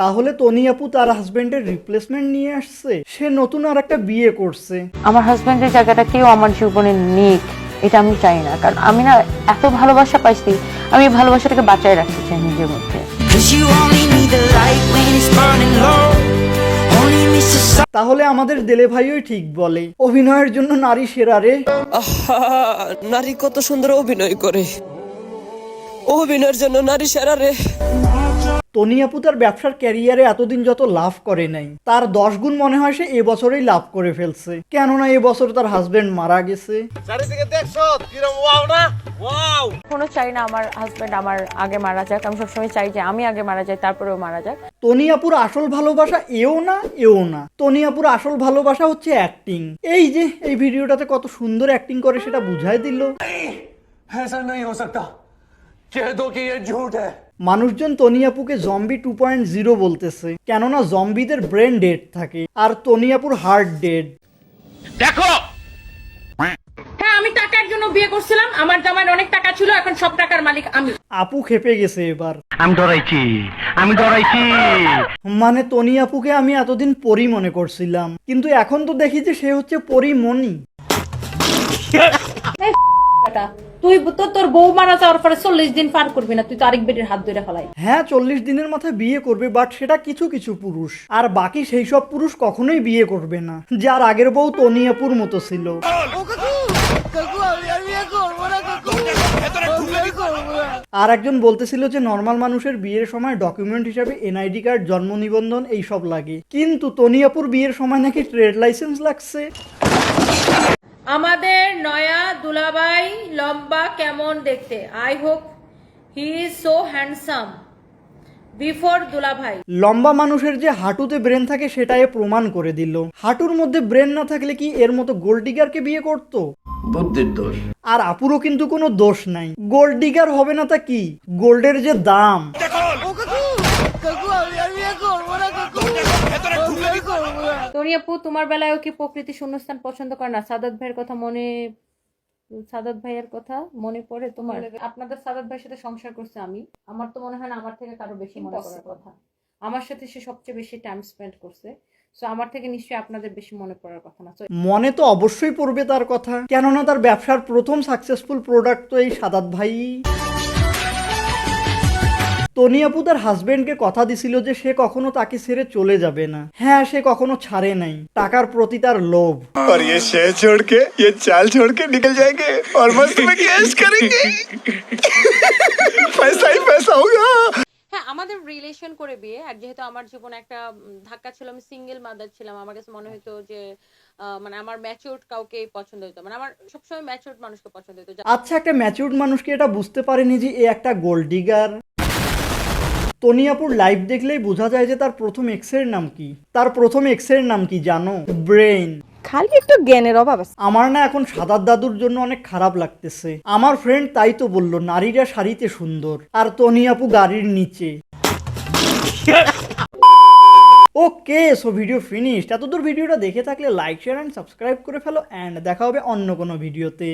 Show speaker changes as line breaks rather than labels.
তাহলে তনি আপু তার হাজবেন্ডের রিপ্লেসমেন্ট নিয়ে আসছে, সে নতুন আর একটা বিয়ে করছে।
আমার হাজবেন্ডের জায়গাটা কেউ আমার জীবনে নিক, এটা আমি চাই না। কারণ আমি না এত ভালোবাসা পাইছি, আমি এই ভালোবাসাটাকে বাঁচায় রাখতে চাই নিজের মধ্যে।
তাহলে আমাদের দেলে ভাইই ঠিক বলে, অভিনয়ের জন্য নারী সেরা রে।
নারী কত সুন্দর অভিনয় করে, অভিনয়ের জন্য নারী সেরা রে।
তনি আপু তার ব্যবসার ক্যারিয়ারে এতদিন যত লাভ করে নাই, তার 10 গুণ মনে হয় সে এবছরেই লাভ করে ফেলছে। কেননা এবছর তার হাজবেন্ড মারা গেছে।
কোনো চাই না আমার হাজবেন্ড আমার আগে মারা যাক, আমি সবসময় চাই যে আমি আগে মারা যাই, তারপরেও মারা যাক।
তনি আপুর আসল ভালোবাসা এও না এও না, তনি আপুর আসল ভালোবাসা হচ্ছে অ্যাক্টিং। এই যে এই ভিডিওটাতে কত সুন্দর অ্যাক্টিং করে সেটা বুঝাই দিল। মানুষজন তনি আপুকে জম্বি 2.0 বলতেছে, কেননা জম্বিদের ব্রেন ডেড থাকে আর তনি আপুর হার্ট ডেড।
দেখো,
হ্যাঁ আমি টাকার জন্য বিয়ে করছিলাম, আমার জামাইয়ের অনেক টাকা ছিল, এখন সব টাকার মালিক আমি।
আপু খেপে গেছে এবার।
আমি ডরাইছি।
মানে তনি আপুকে আমি এতদিন পরি মনে করছিলাম, কিন্তু এখন তো দেখি যে সে হচ্ছে পরিমণি।
তুই তো তোর বউ মারা যাওয়ার পরে 40 দিন পার করবি না, তুই তো আরেক বেটির হাত ধরে ফেলাই।
হ্যাঁ 40 দিনের মাথায় বিয়ে করবে, বাট সেটা কিছু কিছু পুরুষ, আর বাকি সেই সব পুরুষ কখনোই বিয়ে করবে না যার আগের বউ তনি আপুর মতো ছিল। আর একজন বলতেছিল যে নর্মাল মানুষের বিয়ের সময় ডকুমেন্ট হিসাবে এনআইডি কার্ড, জন্ম নিবন্ধন এইসব লাগে, কিন্তু তনি আপুর বিয়ের সময় নাকি ট্রেড লাইসেন্স লাগছে।
আমাদের নয়া দুলাভাই লম্বা কেমন দেখতে? I hope he is so handsome before দুলাভাই।
লম্বা মানুষের যে হাঁটুতে ব্রেন থাকে সেটা এ প্রমাণ করে দিল। হাঁটুর মধ্যে ব্রেন না থাকলে কি এর মতো গোল্ড ডিগারকে বিয়ে করতো? বুদ্ধির দোষ। আর আপুরও কিন্তু কোনো দোষ নাই, গোল্ড ডিগার হবে না তা কি, গোল্ডের যে দাম।
তনি আপু তোমার বেলায়ও কি প্রকৃতি শূন্যস্থান পছন্দ করে না? সাদাত ভাইয়ের কথা মনে পড়ে তোমার? আপনাদের সাদাত ভাইয়ের সাথে সংসার করছে আমি, আমার তো মনে হয় না আমার থেকে কারো বেশি মনে করার কথা। আমার সাথে সে সবচেয়ে বেশি টাইম স্পেন্ড করছে, সো আমার থেকে নিশ্চয়ই আপনাদের বেশি মনে পড়ার কথা না।
মনে তো অবশ্যই পড়বে তার কথা, কেননা তার ব্যবসার প্রথম সাকসেসফুল প্রোডাক্ট তো এই সাদাত ভাই। তনি আপু তার হাজবেন্ডকে কথা দিছিল যে সে কখনো তাকে ছেড়ে চলে যাবে না। হ্যাঁ, সে কখনো ছাড়ে নাই, টাকার প্রতি তার লোভ।
और ये शहर छोड़ के ये चाल छोड़ के निकल जाएंगे और मस्त में कैश करेंगे। पैसा ही पैसा होगा।
হ্যাঁ আমাদের রিলেশন করে বিয়ে, আর যেহেতু আমার জীবনে একটা ধাক্কা ছিল, আমি সিঙ্গেল মাদার ছিলাম, আমার কাছে মনে হতো যে মানে আমার ম্যাচিউরড কাউকে পছন্দ হতো, মানে আমার সবসময় ম্যাচিউরড মানুষকে পছন্দ হতো।
আচ্ছা, একটা ম্যাচিউরড মানুষকে এটা বুঝতে পারেনি যে এ একটা গোল্ড ডিগার? তনি আপুর লাইফ দেখলেই বোঝা যায় যে তার প্রথম এক্সের নাম কি। তার প্রথম এক্সের নাম কি জানো? ব্রেন।
খালি একটু জ্ঞানের অভাব আছে।
আমার না এখন সাদাত দাদুর জন্য অনেক খারাপ লাগতেছে। আমার ফ্রেন্ড তাই তো বললো নারীরা শাড়িতে সুন্দর আর তনি আপু গাড়ির নিচে। ওকে, সো ভিডিও ফিনিশড। এতদূর ভিডিওটা দেখে থাকলে লাইক, শেয়ার এন্ড সাবস্ক্রাইব করে ফেলো, এন্ড দেখা হবে অন্য কোনো ভিডিওতে।